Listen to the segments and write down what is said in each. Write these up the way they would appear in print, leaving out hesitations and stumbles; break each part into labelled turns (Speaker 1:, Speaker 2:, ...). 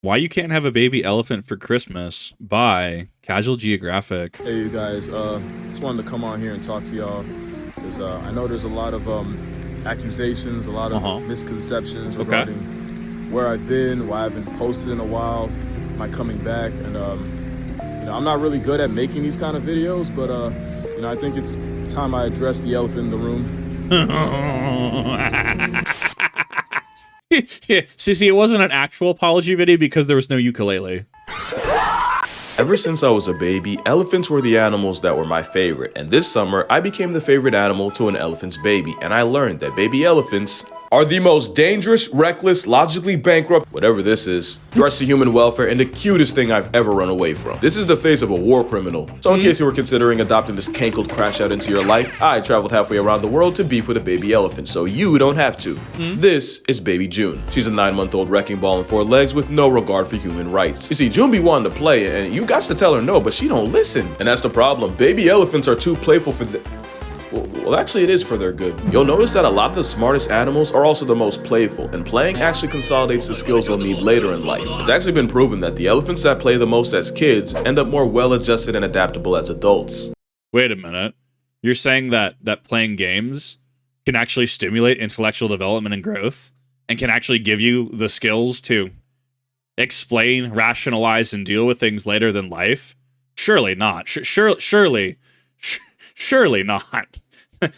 Speaker 1: Why You Can't Have a Baby Elephant for Christmas by Casual Geographic.
Speaker 2: Hey, you guys. Just wanted to come on here and talk to y'all because I know there's a lot of accusations, a lot of misconceptions regarding where I've been, why I haven't posted in a while, my coming back, and I'm not really good at making these kind of videos, but I think it's time I address the elephant in the room.
Speaker 1: Yeah, see, it wasn't an actual apology video because there was no ukulele.
Speaker 3: Ever since I was a baby, elephants were the animals that were my favorite, and this summer, I became the favorite animal to an elephant's baby, and I learned that baby elephants are the most dangerous, reckless, logically bankrupt, whatever this is, threats to human welfare, and the cutest thing I've ever run away from. This is the face of a war criminal. So in case you were considering adopting this cankled crash out into your life, I traveled halfway around the world to beef with a baby elephant, so you don't have to. This is baby June. She's a 9-month-old wrecking ball on 4 legs with no regard for human rights. You see, June be wanting to play, and you got to tell her no, but she don't listen. And that's the problem. Baby elephants are too playful for Well, actually it is for their good. You'll notice that a lot of the smartest animals are also the most playful, and playing actually consolidates the skills they'll need later in life. It's actually been proven that the elephants that play the most as kids end up more well-adjusted and adaptable as adults.
Speaker 1: Wait a minute. You're saying that playing games can actually stimulate intellectual development and growth, and can actually give you the skills to explain, rationalize, and deal with things later than life? Surely not. Surely not.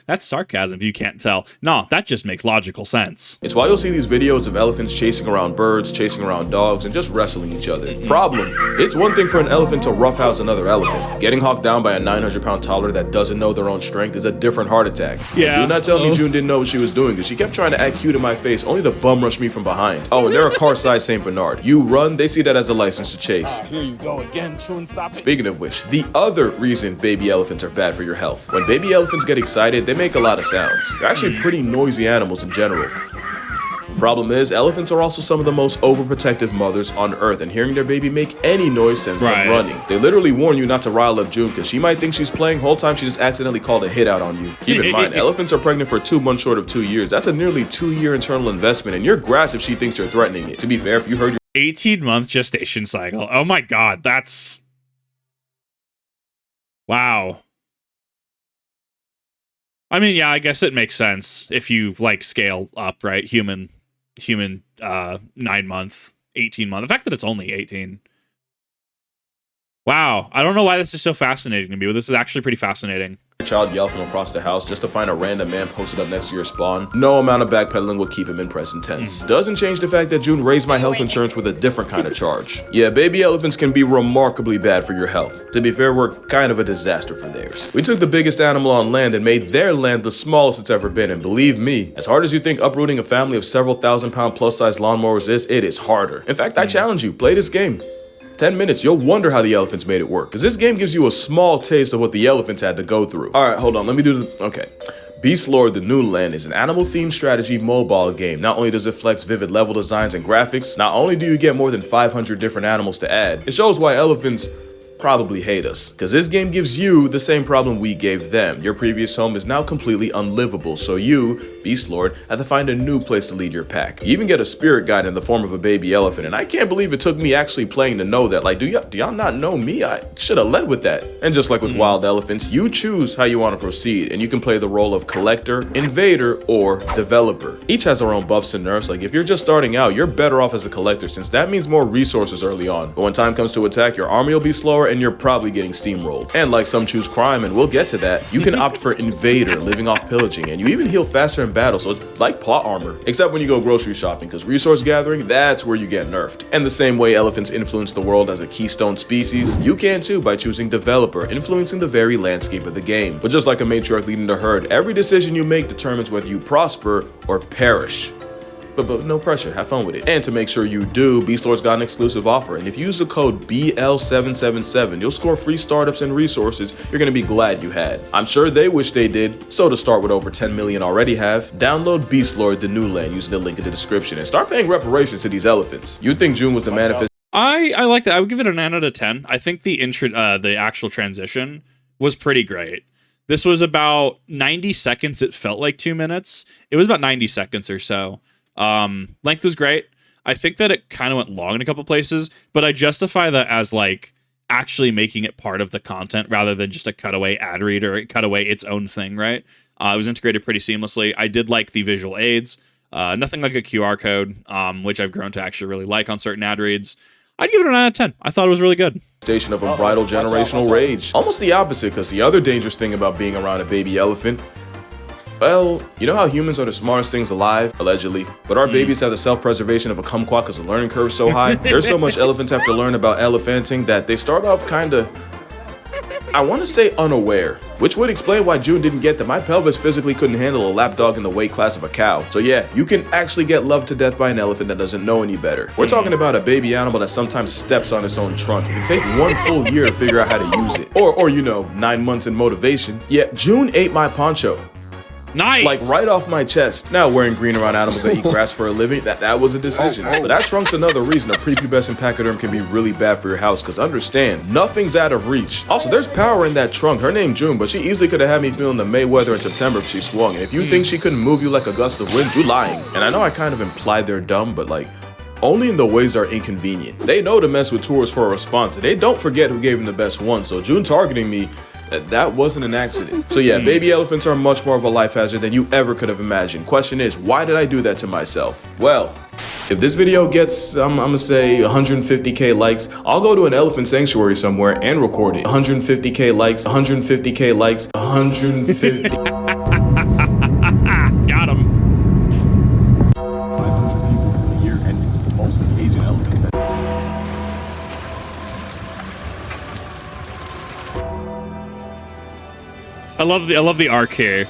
Speaker 1: That's sarcasm if you can't tell. No, that just makes logical sense.
Speaker 3: It's why you'll see these videos of elephants chasing around birds, chasing around dogs, and just wrestling each other. Problem: it's one thing for an elephant to roughhouse another elephant. Getting hawked down by a 900-pound toddler that doesn't know their own strength is a different heart attack.
Speaker 1: Yeah.
Speaker 3: Do not tell me June didn't know what she was doing, because she kept trying to act cute in my face, only to bum rush me from behind. Oh, and they're a car-sized Saint Bernard. You run, they see that as a license to chase.
Speaker 2: Here you go again, chewing, stop it.
Speaker 3: Speaking of which, the other reason baby elephants are bad for your health. When baby elephants get excited, they make a lot of sounds. They're actually pretty noisy animals in general. Problem is, elephants are also some of the most overprotective mothers on earth, and hearing their baby make any noise sends them running. They literally warn you not to rile up June because she might think she's playing, whole time she just accidentally called a hit out on you. Keep in mind, elephants are pregnant for 2 months short of 2 years. That's a nearly 2-year internal investment, and you're grass if she thinks you're threatening it. To be fair, if you heard your
Speaker 1: 18-month gestation cycle. Oh my god, that's... Wow. I mean, yeah, I guess it makes sense if you, like, scale up, right? Human, 9-month, 18-month. The fact that it's only 18. Wow. I don't know why this is so fascinating to me, but this is actually pretty fascinating.
Speaker 3: child yell from across the house just to find a random man posted up next to your spawn, no amount of backpedaling will keep him in present tense. Doesn't change the fact that June raised my health insurance with a different kind of charge. Yeah, baby elephants can be remarkably bad for your health. To be fair, we're kind of a disaster for theirs. We took the biggest animal on land and made their land the smallest it's ever been, and believe me, as hard as you think uprooting a family of several thousand-pound plus-size lawnmowers is, it is harder. In fact, I challenge you, play this game. 10 minutes, you'll wonder how the elephants made it work, because this game gives you a small taste of what the elephants had to go through. Alright, hold on, let me do the... Okay. Beast Lord The New Land is an animal-themed strategy mobile game. Not only does it flex vivid level designs and graphics, not only do you get more than 500 different animals to add, it shows why elephants probably hate us, because this game gives you the same problem we gave them. Your previous home is now completely unlivable, so you, Beast Lord, have to find a new place to lead your pack. You even get a spirit guide in the form of a baby elephant, and I can't believe it took me actually playing to know that. Like, do y'all not know me? I should have led with that. And just like with wild elephants, you choose how you want to proceed, and you can play the role of collector, invader, or developer. Each has their own buffs and nerfs. Like, if you're just starting out, you're better off as a collector, since that means more resources early on. But when time comes to attack, your army will be slower, and you're probably getting steamrolled. And like some choose crime, and we'll get to that, you can opt for invader, living off pillaging, and you even heal faster in battle, so it's like plot armor. Except when you go grocery shopping, because resource gathering, that's where you get nerfed. And the same way elephants influence the world as a keystone species, you can too by choosing developer, influencing the very landscape of the game. But just like a matriarch leading the herd, every decision you make determines whether you prosper or perish. But no pressure, have fun with it. And to make sure you do, Beast Lord's got an exclusive offer, and if you use the code BL777, you'll score free startups and resources you're gonna be glad you had. I'm sure they wish they did, so to start with over 10 million already have, download Beast Lord The New Land using the link in the description and start paying reparations to these elephants. You'd think June was the manifest.
Speaker 1: I like that. I would give it a 9 out of 10. I think the actual transition was pretty great. This was about 90 seconds. It felt like 2 minutes. It was about 90 seconds or so. Length was great. I think that it kind of went long in a couple places, but I justify that as like actually making it part of the content rather than just a cutaway ad read or cutaway its own thing, right? It was integrated pretty seamlessly. I did like the visual aids. Nothing like a QR code, which I've grown to actually really like on certain ad reads. I'd give it a 9 out of 10. I thought it was really good.
Speaker 3: Station of unbridled generational rage. Almost the opposite, because the other dangerous thing about being around a baby elephant, well, you know how humans are the smartest things alive, allegedly, but our babies have the self-preservation of a kumquat because the learning curve is so high. There's so much elephants have to learn about elephanting that they start off kinda, I want to say unaware, which would explain why June didn't get that my pelvis physically couldn't handle a lapdog in the weight class of a cow. So yeah, you can actually get loved to death by an elephant that doesn't know any better. We're talking about a baby animal that sometimes steps on its own trunk. It can take 1 full year to figure out how to use it. Or you know, 9 months in motivation. Yeah, June ate my poncho.
Speaker 1: Nice.
Speaker 3: Like right off my chest. Now wearing green around animals that eat grass for a living, that was a decision. But that trunk's another reason a prepubescent pachyderm can be really bad for your house, because understand, nothing's out of reach. Also, there's power in that trunk. Her name June, but she easily could have had me feeling the Mayweather in September if she swung. And if you think she couldn't move you like a gust of wind, you lying. And I know I kind of implied they're dumb, but like, only in the ways that are inconvenient. They know to mess with tours for a response, and they don't forget who gave them the best one. So June targeting me, that wasn't an accident. So yeah, baby elephants are much more of a life hazard than you ever could have imagined. Question is, why did I do that to myself? Well, if this video gets, I'm gonna say 150k likes, I'll go to an elephant sanctuary somewhere and record it. 150k likes, 150k likes, 150.
Speaker 1: Got him.
Speaker 2: 500 people a year, and it's mostly Asian elephants.
Speaker 1: I love the arc here.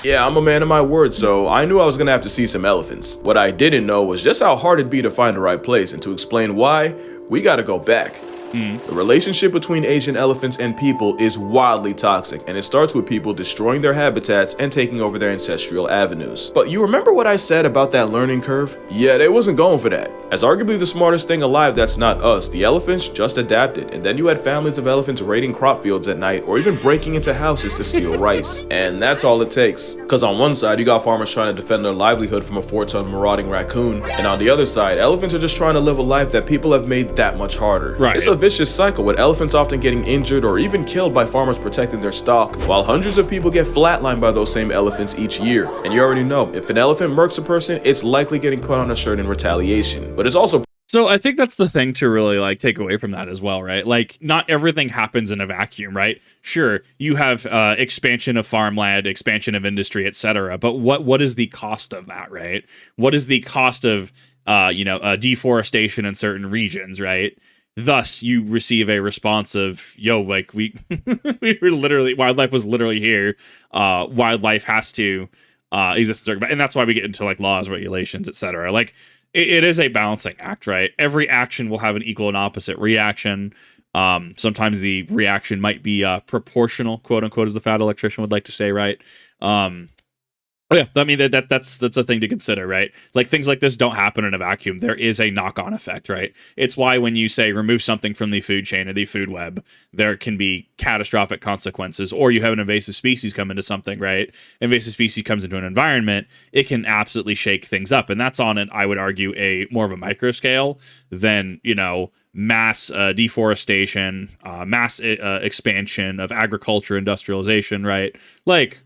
Speaker 3: Yeah, I'm a man of my word, so I knew I was gonna have to see some elephants. What I didn't know was just how hard it'd be to find the right place, and to explain why, we gotta go back. The relationship between Asian elephants and people is wildly toxic, and it starts with people destroying their habitats and taking over their ancestral avenues. But you remember what I said about that learning curve? Yeah, they wasn't going for that. As arguably the smartest thing alive that's not us, the elephants just adapted, and then you had families of elephants raiding crop fields at night or even breaking into houses to steal rice. And that's all it takes. Cause on one side, you got farmers trying to defend their livelihood from a 4-ton marauding raccoon, and on the other side, elephants are just trying to live a life that people have made that much harder.
Speaker 1: Right.
Speaker 3: It's a vicious cycle, with elephants often getting injured or even killed by farmers protecting their stock, while hundreds of people get flatlined by those same elephants each year. And you already know, if an elephant murks a person, it's likely getting put on a shirt in retaliation. But it's also
Speaker 1: So I think that's the thing to really like take away from that as well, right? Like, not everything happens in a vacuum, right? Sure, you have expansion of farmland, expansion of industry, etc. But what is the cost of that, right? What is the cost of deforestation in certain regions, right? Thus, you receive a response of, yo, like we were literally, wildlife was literally here. Wildlife has to exist, and that's why we get into like laws, regulations, etc. Like, it is a balancing act, right? Every action will have an equal and opposite reaction. Sometimes the reaction might be proportional, quote unquote, as the fat electrician would like to say, right? Yeah, I mean that's a thing to consider, right? Like, things like this don't happen in a vacuum. There is a knock-on effect, right? It's why when you say remove something from the food chain or the food web, there can be catastrophic consequences. Or you have an invasive species come into something, right? Invasive species comes into an environment, it can absolutely shake things up, and that's on an, I would argue, a more of a micro scale than mass deforestation, mass expansion of agriculture, industrialization, right? Like,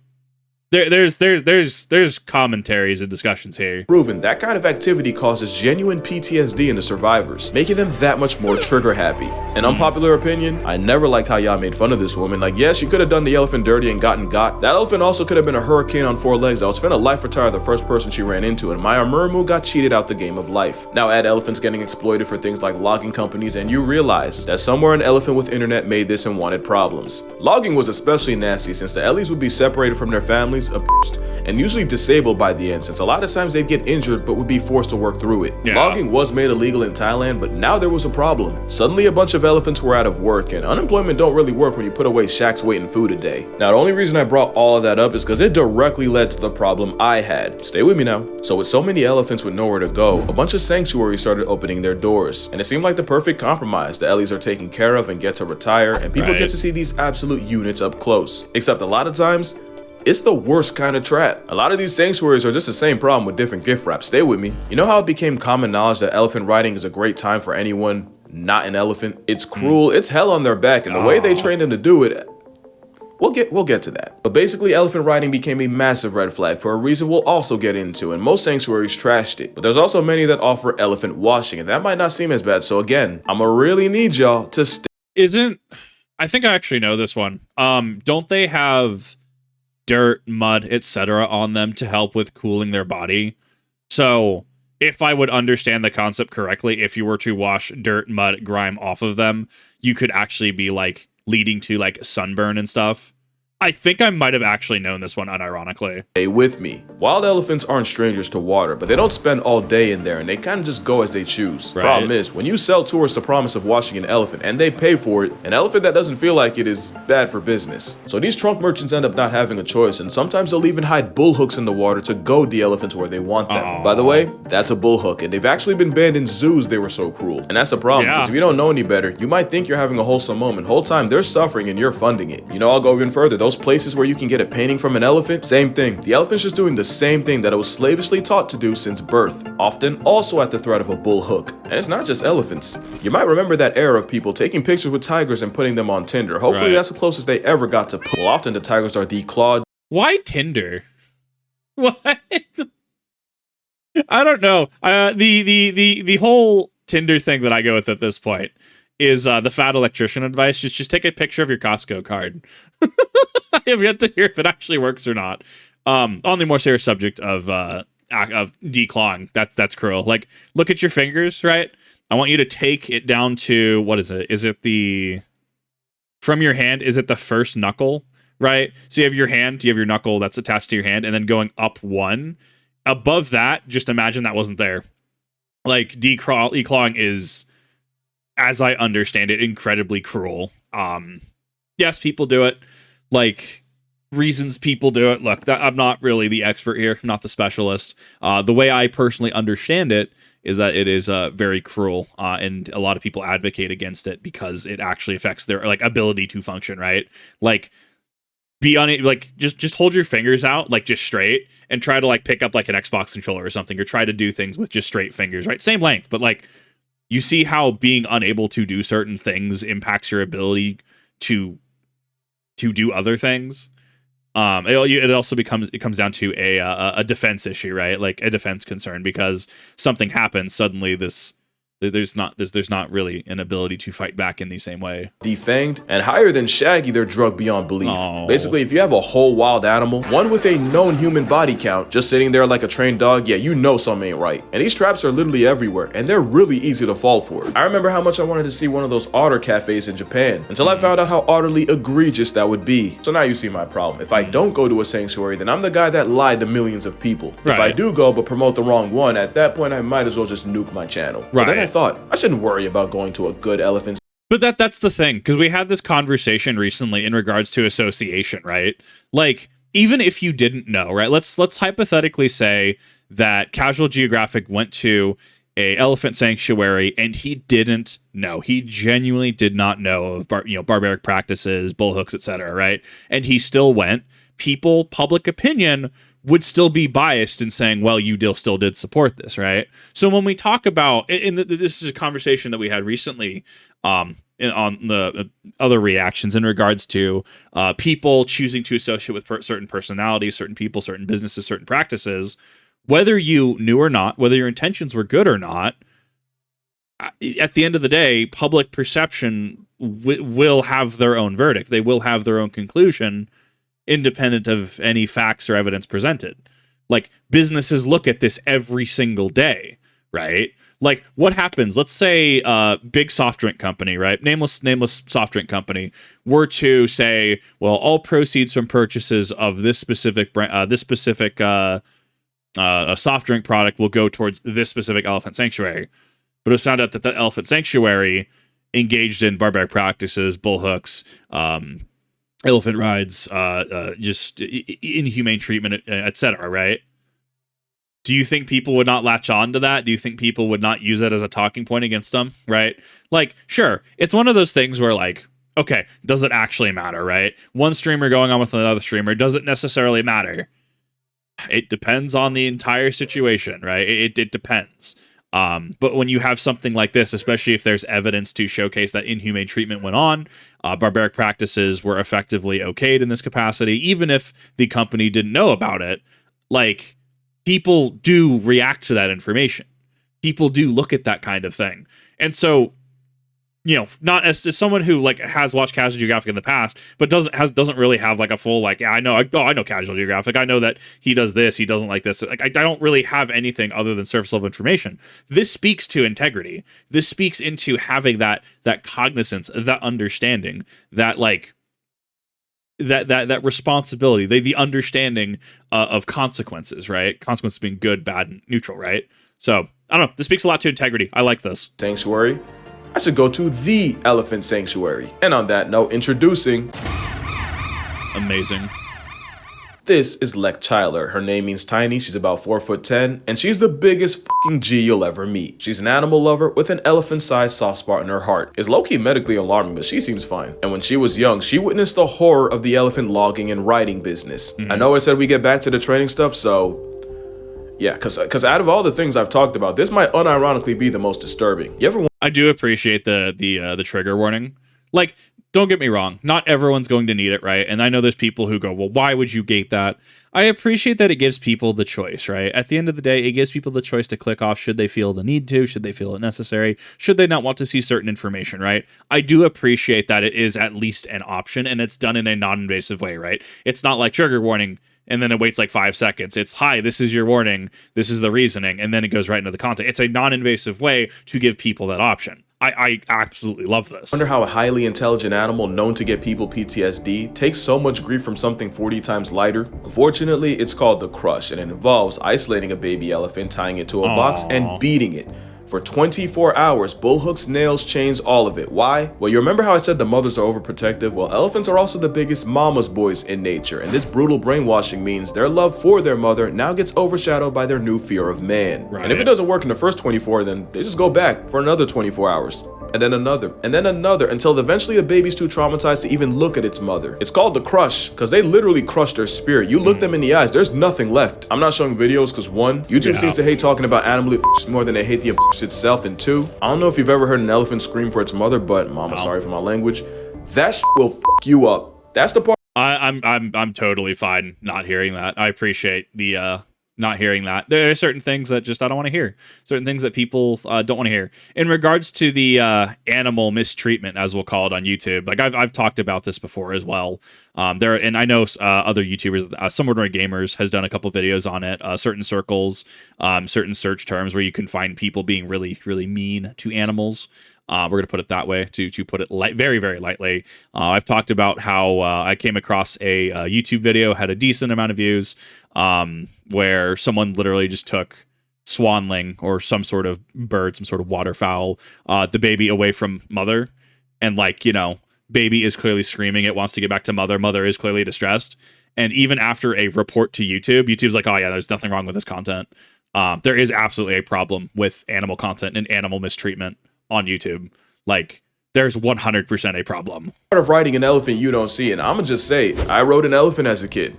Speaker 1: There's commentaries and discussions here.
Speaker 3: Proven that kind of activity causes genuine PTSD in the survivors, making them that much more trigger happy. An unpopular opinion, I never liked how y'all made fun of this woman. Like, yeah, she could have done the elephant dirty and gotten got. That elephant also could have been a hurricane on 4 legs that was finna life retire the first person she ran into, and Maya Murmu got cheated out the game of life. Now add elephants getting exploited for things like logging companies, and you realize that somewhere an elephant with internet made this and wanted problems. Logging was especially nasty since the Ellies would be separated from their families, abused, and usually disabled by the end, since a lot of times they'd get injured but would be forced to work through it.
Speaker 1: Yeah.
Speaker 3: Logging was made illegal in Thailand, but now there was a problem. Suddenly a bunch of elephants were out of work, and unemployment don't really work when you put away shacks weight and food a day. Now the only reason I brought all of that up is because it directly led to the problem I had. Stay with me now. So with so many elephants with nowhere to go, a bunch of sanctuaries started opening their doors, and it seemed like the perfect compromise. The Ellies are taken care of and get to retire, and people get to see these absolute units up close. Except a lot of times, It's the worst kind of trap. A lot of these sanctuaries are just the same problem with different gift wraps. Stay with me. You know how it became common knowledge that elephant riding is a great time for anyone not an elephant? It's cruel, it's hell on their back, and the way they trained them to do it, we'll get to that. But basically, elephant riding became a massive red flag for a reason we'll also get into, and most sanctuaries trashed it. But there's also many that offer elephant washing, and that might not seem as bad. So again, I'ma really need y'all to stay.
Speaker 1: I think I actually know this one. Don't they have dirt, mud, etc. on them to help with cooling their body? So if I would understand the concept correctly, if you were to wash dirt, mud, grime off of them, you could actually be like leading to like sunburn and stuff. I think I might have actually known this one unironically.
Speaker 3: Stay with me. Wild elephants aren't strangers to water, but they don't spend all day in there, and they kind of just go as they choose.
Speaker 1: Right.
Speaker 3: Problem is, when you sell tourists the promise of washing an elephant, and they pay for it, an elephant that doesn't feel like it is bad for business. So these trunk merchants end up not having a choice, and sometimes they'll even hide bull hooks in the water to goad the elephants where they want them.
Speaker 1: Aww.
Speaker 3: By the way, that's a bull hook, and they've actually been banned in zoos. They were so cruel. And that's the problem, because if you don't know any better, you might think you're having a wholesome moment. Whole time, they're suffering and you're funding it. You know, I'll go even further. Those places where you can get a painting from an elephant, same thing. The elephant's just doing the same thing that it was slavishly taught to do since birth, often also at the threat of a bull hook. And it's not just elephants. You might remember that era of people taking pictures with tigers and putting them on Tinder. Hopefully that's the closest they ever got to well, often the tigers are declawed.
Speaker 1: Why Tinder? What? I don't know. The whole Tinder thing that I go with at this point is the fat electrician advice. Just take a picture of your Costco card. I have yet to hear if it actually works or not. On the more serious subject of declawing, that's cruel. Like, look at your fingers, right? I want you to take it down to, what is it? Is it from your hand? Is it the first knuckle, right? So you have your hand, you have your knuckle that's attached to your hand, and then going up one. Above that, just imagine that wasn't there. Like, declawing is, as I understand it, incredibly cruel. Yes, people do it. Like, reasons people do it. Look, I'm not really the expert here, not the specialist. The way I personally understand it is that it is very cruel, and a lot of people advocate against it because it actually affects their like ability to function. Right? Like, be on it. Like, just hold your fingers out, like just straight, and try to like pick up like an Xbox controller or something, or try to do things with just straight fingers. Right? Same length, but like, you see how being unable to do certain things impacts your ability to do other things. It also comes down to a defense issue, right? Like a defense concern, because something happens suddenly. There's not really an ability to fight back in the same way.
Speaker 3: Defanged and higher than Shaggy, they're drugged beyond belief.
Speaker 1: Oh.
Speaker 3: Basically, if you have a whole wild animal, one with a known human body count, just sitting there like a trained dog, yeah, you know something ain't right. And these traps are literally everywhere, and they're really easy to fall for. I remember how much I wanted to see one of those otter cafes in Japan, until I found out how utterly egregious that would be. So now you see my problem. If I don't go to a sanctuary, then I'm the guy that lied to millions of people.
Speaker 1: Right.
Speaker 3: If I do go but promote the wrong one, at that point I might as well just nuke my channel.
Speaker 1: Right.
Speaker 3: But then I thought, I shouldn't worry about going to a good elephant.
Speaker 1: But that's the thing, because we had this conversation recently in regards to association, right? Like, even if you didn't know, right? Let's hypothetically say that Casual Geographic went to a elephant sanctuary and he didn't know. He genuinely did not know of barbaric practices, bull hooks, etc., right? And he still went. Public opinion would still be biased in saying, well, you still did support this, right? So when we talk about, and this is a conversation that we had recently on the other reactions in regards to people choosing to associate with certain personalities, certain people, certain businesses, certain practices, whether you knew or not, whether your intentions were good or not, at the end of the day, public perception will have their own verdict. They will have their own conclusion, independent of any facts or evidence presented. Like, businesses look at this every single day, right? Like, what happens? Let's say big soft drink company, right? Nameless soft drink company were to say, well, all proceeds from purchases of this specific soft drink product will go towards this specific elephant sanctuary. But it was found out that the elephant sanctuary engaged in barbaric practices, bull hooks, elephant rides, just inhumane treatment, etc., right? Do you think people would not latch on to that? Do you think people would not use that as a talking point against them, right? Like, sure, it's one of those things where, like, Okay, does it actually matter, right? One streamer going on with another streamer, does it necessarily matter? It depends on the entire situation, right? It depends. But when you have something like this, especially if there's evidence to showcase that inhumane treatment went on, barbaric practices were effectively okayed in this capacity, even if the company didn't know about it, like, people do react to that information. People do look at that kind of thing. And so, you know, not as someone who like has watched Casual Geographic in the past, but doesn't really have like a full like, yeah, I know Casual Geographic. I know that he does this, he doesn't like this. Like I don't really have anything other than surface level information. This speaks to integrity. This speaks into having that cognizance, that understanding, that like that responsibility, the understanding of consequences, right? Consequences being good, bad, and neutral, right? So I don't know. This speaks a lot to integrity. I like this.
Speaker 3: Sanctuary, I should go to the elephant sanctuary. And on that note, introducing...
Speaker 1: Amazing.
Speaker 3: This is Lek Chyler. Her name means tiny, she's about 4'10", and she's the biggest fucking G you'll ever meet. She's an animal lover with an elephant-sized soft spot in her heart. It's low-key medically alarming, but she seems fine. And when she was young, she witnessed the horror of the elephant logging and riding business. I know I said we get back to the training stuff, so... yeah, because out of all the things I've talked about, this might unironically be the most disturbing. You ever...
Speaker 1: I do appreciate the trigger warning. Like, don't get me wrong, not everyone's going to need it, right? And I know there's people who go, well, why would you gate that? I appreciate that it gives people the choice, right? At the end of the day, it gives people the choice to click off should they feel the need to, should they feel it necessary, should they not want to see certain information, right? I do appreciate that it is at least an option, and it's done in a non-invasive way, right? It's not like trigger warning, and then it waits like 5 seconds. It's, hi, this is your warning, this is the reasoning, and then it goes right into the content. It's a non-invasive way to give people that option. I absolutely love this.
Speaker 3: I wonder how a highly intelligent animal known to get people PTSD takes so much grief from something 40 times lighter. Unfortunately, it's called the crush, and it involves isolating a baby elephant, tying it to a box, and beating it for 24 hours, bull hooks, nails, chains, all of it. Why? Well, you remember how I said the mothers are overprotective? Well, elephants are also the biggest mama's boys in nature, and this brutal brainwashing means their love for their mother now gets overshadowed by their new fear of man. Right. And if it doesn't work in the first 24, then they just go back for another 24 hours. And then another, until eventually the baby's too traumatized to even look at its mother. It's called the crush, because they literally crush their spirit. You look them in the eyes, there's nothing left. I'm not showing videos because 1, YouTube seems to hate talking about animal abuse more than they hate the abuse itself, and 2, I don't know if you've ever heard an elephant scream for its mother, but mama, sorry for my language, that shit will fuck you up. That's the part.
Speaker 1: I'm totally fine not hearing that. I appreciate the not hearing that. There are certain things that just I don't want to hear. Certain things that people don't want to hear. In regards to the animal mistreatment, as we'll call it on YouTube, like I've talked about this before as well. And I know other YouTubers, Some Ordinary Gamers has done a couple videos on it. Certain circles, certain search terms where you can find people being really, really mean to animals. We're going to put it that way, to put it very, very lightly. I've talked about how I came across a YouTube video, had a decent amount of views, where someone literally just took swanling or some sort of bird, some sort of waterfowl, the baby away from mother. And like, you know, baby is clearly screaming. It wants to get back to mother. Mother is clearly distressed. And even after a report to YouTube, YouTube's like, oh yeah, there's nothing wrong with this content. There is absolutely a problem with animal content and animal mistreatment on YouTube. Like, there's 100% a problem.
Speaker 3: Part of riding an elephant you don't see, and I'ma just say, I rode an elephant as a kid.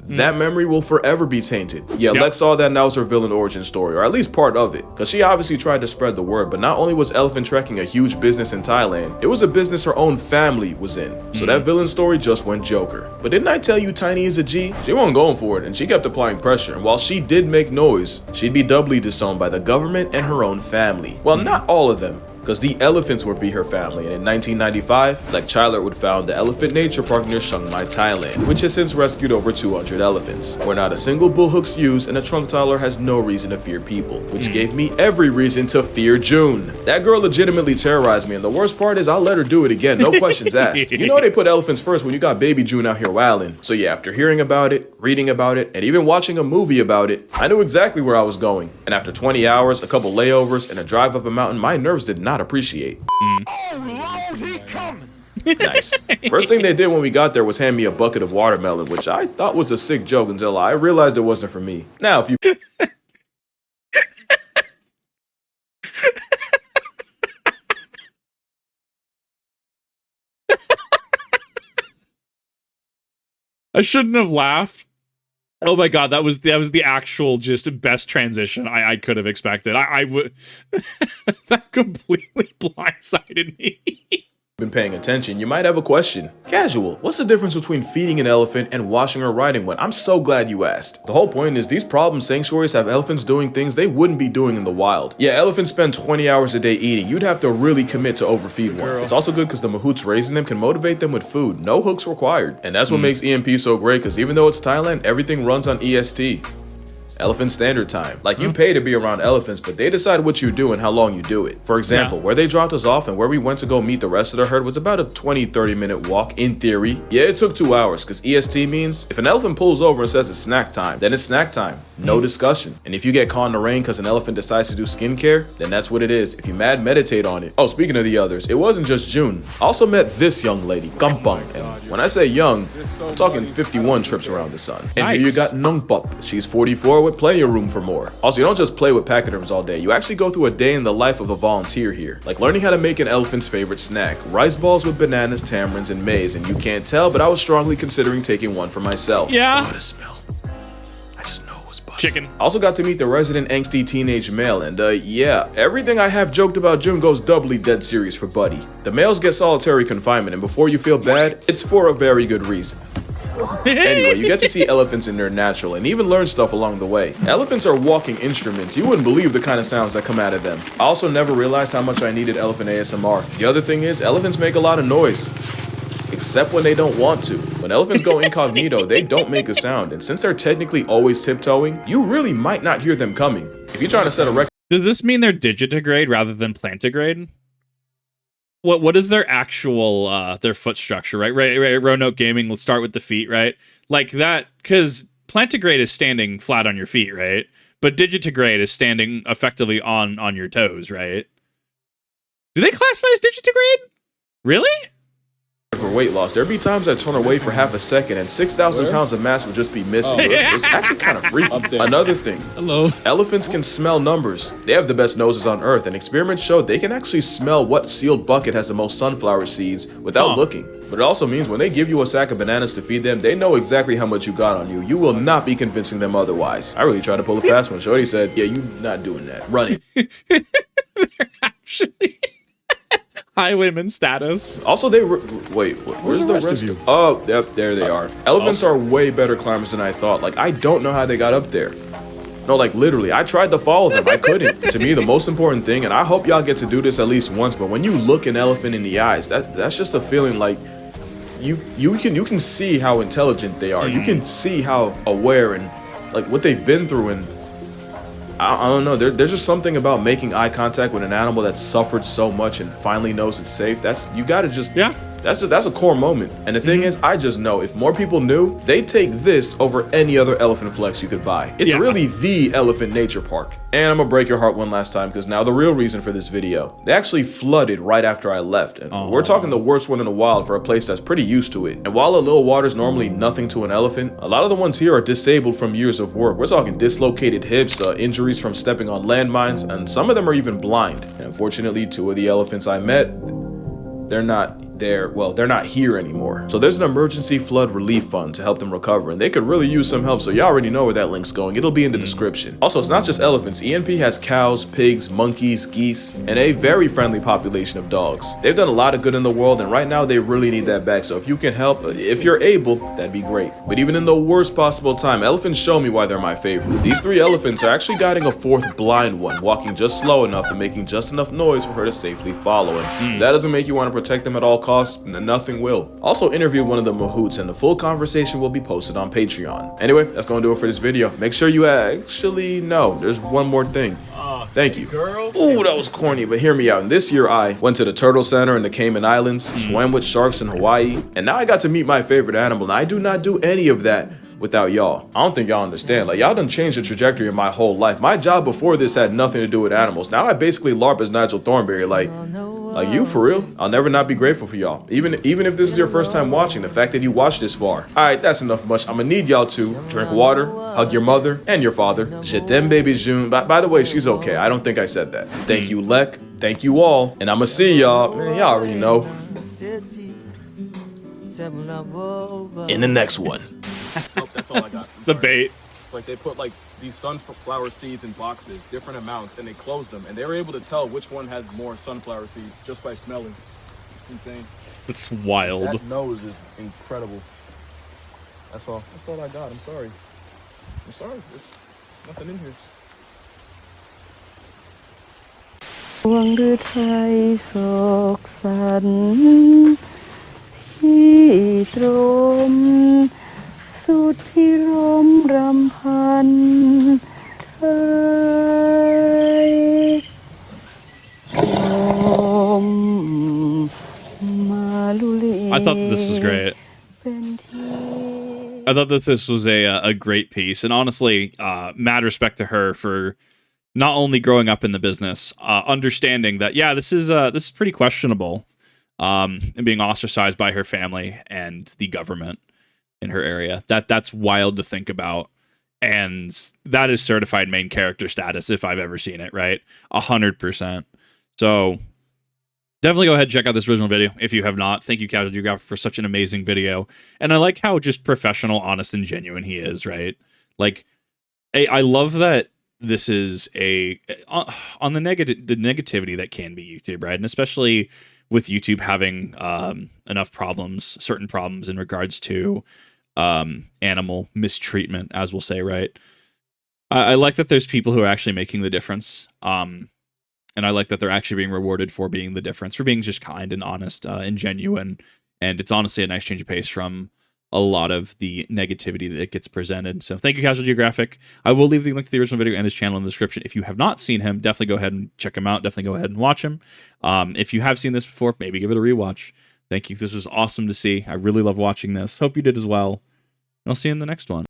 Speaker 3: That memory will forever be tainted. Yeah, Lex saw that, and that was her villain origin story, or at least part of it. Because she obviously tried to spread the word, but not only was elephant trekking a huge business in Thailand, it was a business her own family was in. So that villain story just went Joker. But didn't I tell you Tiny is a G? She wasn't going for it, and she kept applying pressure, and while she did make noise, she'd be doubly disowned by the government and her own family. Well, not all of them, because the elephants would be her family, and in 1995, Lek Chyler would found the Elephant Nature Park near Chiang Mai, Thailand, which has since rescued over 200 elephants, where not a single bull hook's used and a trunk tyler has no reason to fear people, which gave me every reason to fear June. That girl legitimately terrorized me, and the worst part is I'll let her do it again, no questions asked. You know they put elephants first when you got baby June out here wildin'. So yeah, after hearing about it, reading about it, and even watching a movie about it, I knew exactly where I was going. And after 20 hours, a couple layovers, and a drive up a mountain, my nerves did not appreciate.
Speaker 4: Oh Lord, he coming.
Speaker 3: Nice. First thing they did when we got there was hand me a bucket of watermelon, which I thought was a sick joke until I realized it wasn't for me. Now, if you
Speaker 1: I shouldn't have laughed. Oh my god, that was the actual just best transition I could have expected. I would that completely blindsided me.
Speaker 3: Been paying attention, you might have a question. Casual, what's the difference between feeding an elephant and washing or riding one? I'm so glad you asked. The whole point is these problem sanctuaries have elephants doing things they wouldn't be doing in the wild. Yeah, elephants spend 20 hours a day eating. You'd have to really commit to overfeed one. It's also good because the mahouts raising them can motivate them with food. No hooks required. And that's what makes EMP so great, because even though it's Thailand, everything runs on EST. Elephant Standard Time. Like, you pay to be around elephants, but they decide what you do and how long you do it. For example, where they dropped us off and where we went to go meet the rest of the herd was about a 20-30 minute walk in theory. Yeah, it took 2 hours, because EST means if an elephant pulls over and says it's snack time, then it's snack time. No discussion. And if you get caught in the rain because an elephant decides to do skincare, then that's what it is. If you mad, meditate on it. Oh, speaking of the others, it wasn't just June. I also met this young lady, Gampang. And when I say young, I'm talking 51 trips around the sun. And here you got Nungpop. She's 44 with plenty of room for more. Also, you don't just play with pachyderms all day. You actually go through a day in the life of a volunteer here. Like learning how to make an elephant's favorite snack. Rice balls with bananas, tamarinds, and maize. And you can't tell, but I was strongly considering taking one for myself.
Speaker 1: Yeah.
Speaker 3: What a smell. I just know it was bust.
Speaker 1: Chicken.
Speaker 3: I also got to meet the resident angsty teenage male, and yeah, everything I have joked about June goes doubly dead serious for Buddy. The males get solitary confinement, and before you feel bad, it's for a very good reason. Anyway, you get to see elephants in their natural and even learn stuff along the way. Elephants are walking instruments. You wouldn't believe the kind of sounds that come out of them. I also never realized how much I needed elephant ASMR. The other thing is, elephants make a lot of noise. Except when they don't want to. When elephants go incognito, they don't make a sound. And since they're technically always tiptoeing, you really might not hear them coming. If you're trying to set a record...
Speaker 1: Does this mean they're digitigrade rather than plantigrade? What is their actual their foot structure, right? Roanoke Gaming, let's start with the feet, right? Like that, because plantigrade is standing flat on your feet, right? But digitigrade is standing effectively on your toes, right? Do they classify as digitigrade? Really?
Speaker 3: For weight loss, there'd be times I'd turn away for half a second and 6,000 pounds of mass would just be missing. It was actually kind of freaky. Another thing, elephants can smell numbers. They have the best noses on earth, and experiments show they can actually smell what sealed bucket has the most sunflower seeds without looking. But it also means when they give you a sack of bananas to feed them, they know exactly how much you got on you. You will not be convincing them otherwise. I really tried to pull a fast one. Shorty said, yeah, you not doing that. Run it.
Speaker 1: They're actually... highwayman status.
Speaker 3: Also, wait, where's the rest of you? Oh, yep, there they are. Elephants are way better climbers than I thought. Like, I don't know how they got up there. No, like literally, I tried to follow them. I couldn't. To me, the most important thing, and I hope y'all get to do this at least once, but when you look an elephant in the eyes, that's just a feeling like you can see how intelligent they are. You can see how aware and like what they've been through, and I don't know, there's just something about making eye contact with an animal that's suffered so much and finally knows it's safe. You gotta just, that's a core moment. And the thing is, I just know if more people knew, they'd take this over any other elephant flex you could buy. It's really the elephant nature park. And I'm gonna break your heart one last time, because now the real reason for this video. They actually flooded right after I left, and we're talking the worst one in the wild for a place that's pretty used to it. And while a little water's normally nothing to an elephant, a lot of the ones here are disabled from years of work. We're talking dislocated hips, injuries from stepping on landmines, and some of them are even blind. And unfortunately, 2 of the elephants I met, they're not here anymore. So there's an emergency flood relief fund to help them recover, and they could really use some help, so you already know where that link's going. It'll be in the description. Also, it's not just elephants. ENP has cows, pigs, monkeys, geese, and a very friendly population of dogs. They've done a lot of good in the world, and right now they really need that back, so if you can help, if you're able, that'd be great. But even in the worst possible time, elephants show me why they're my favorite. These 3 elephants are actually guiding a 4th blind one, walking just slow enough and making just enough noise for her to safely follow him. If that doesn't make you want to protect them at all costs, nothing will. Also interviewed one of the mahouts, and the full conversation will be posted on Patreon. Anyway, that's gonna do it for this video. Make sure you actually know there's one more thing. Thank you. Ooh, that was corny, but hear me out. And this year I went to the Turtle Center in the Cayman Islands, swam with sharks in Hawaii, and now I got to meet my favorite animal, and I do not do any of that without y'all. I don't think y'all understand. Like, y'all done changed the trajectory of my whole life. My job before this had nothing to do with animals. Now I basically LARP as Nigel Thornberry. Like you, for real? I'll never not be grateful for y'all. Even if this is your first time watching, the fact that you watched this far. Alright, that's enough much. I'm gonna need y'all to drink water, hug your mother and your father. Je t'aime, baby June. By the way, she's okay. I don't think I said that. Thank you, Lek. Thank you all. And I'ma see y'all. Man, y'all already know. In the next one.
Speaker 2: Nope, that's all I got. I'm
Speaker 1: The
Speaker 2: sorry.
Speaker 1: bait.
Speaker 2: It's like they put like these sunflower seeds in boxes, different amounts, and they closed them, and they were able to tell which one had more sunflower seeds just by smelling. It's insane.
Speaker 1: That's wild.
Speaker 2: That nose is incredible. That's all. That's all I got. I'm sorry. I'm sorry. There's nothing in here.
Speaker 5: ดวงฤทัยโศกสันที่ตรมสุดที่รมรำพันไทยลมมาลุลี
Speaker 1: I thought this was great.
Speaker 5: เป็นที่
Speaker 1: I thought this was a great piece, and honestly, mad respect to her for not only growing up in the business, understanding that this is pretty questionable, and being ostracized by her family and the government in her area. That's wild to think about, and that is certified main character status if I've ever seen it. Right, 100%. So definitely go ahead and check out this original video if you have not. Thank you, Casual Geographic, for such an amazing video, and I like how just professional, honest, and genuine he is. Right, like I love that. This is on the negativity that can be YouTube, right? And especially with YouTube having enough problems, certain problems in regards to animal mistreatment, as we'll say, right? I like that there's people who are actually making the difference. And I like that they're actually being rewarded for being the difference, for being just kind and honest and genuine. And it's honestly a nice change of pace from a lot of the negativity that gets presented. So thank you, Casual Geographic. I will leave the link to the original video and his channel in the description. If you have not seen him, definitely go ahead and check him out. Definitely go ahead and watch him. If you have seen this before, maybe give it a rewatch. Thank you. This was awesome to see. I really love watching this. Hope you did as well. And I'll see you in the next one.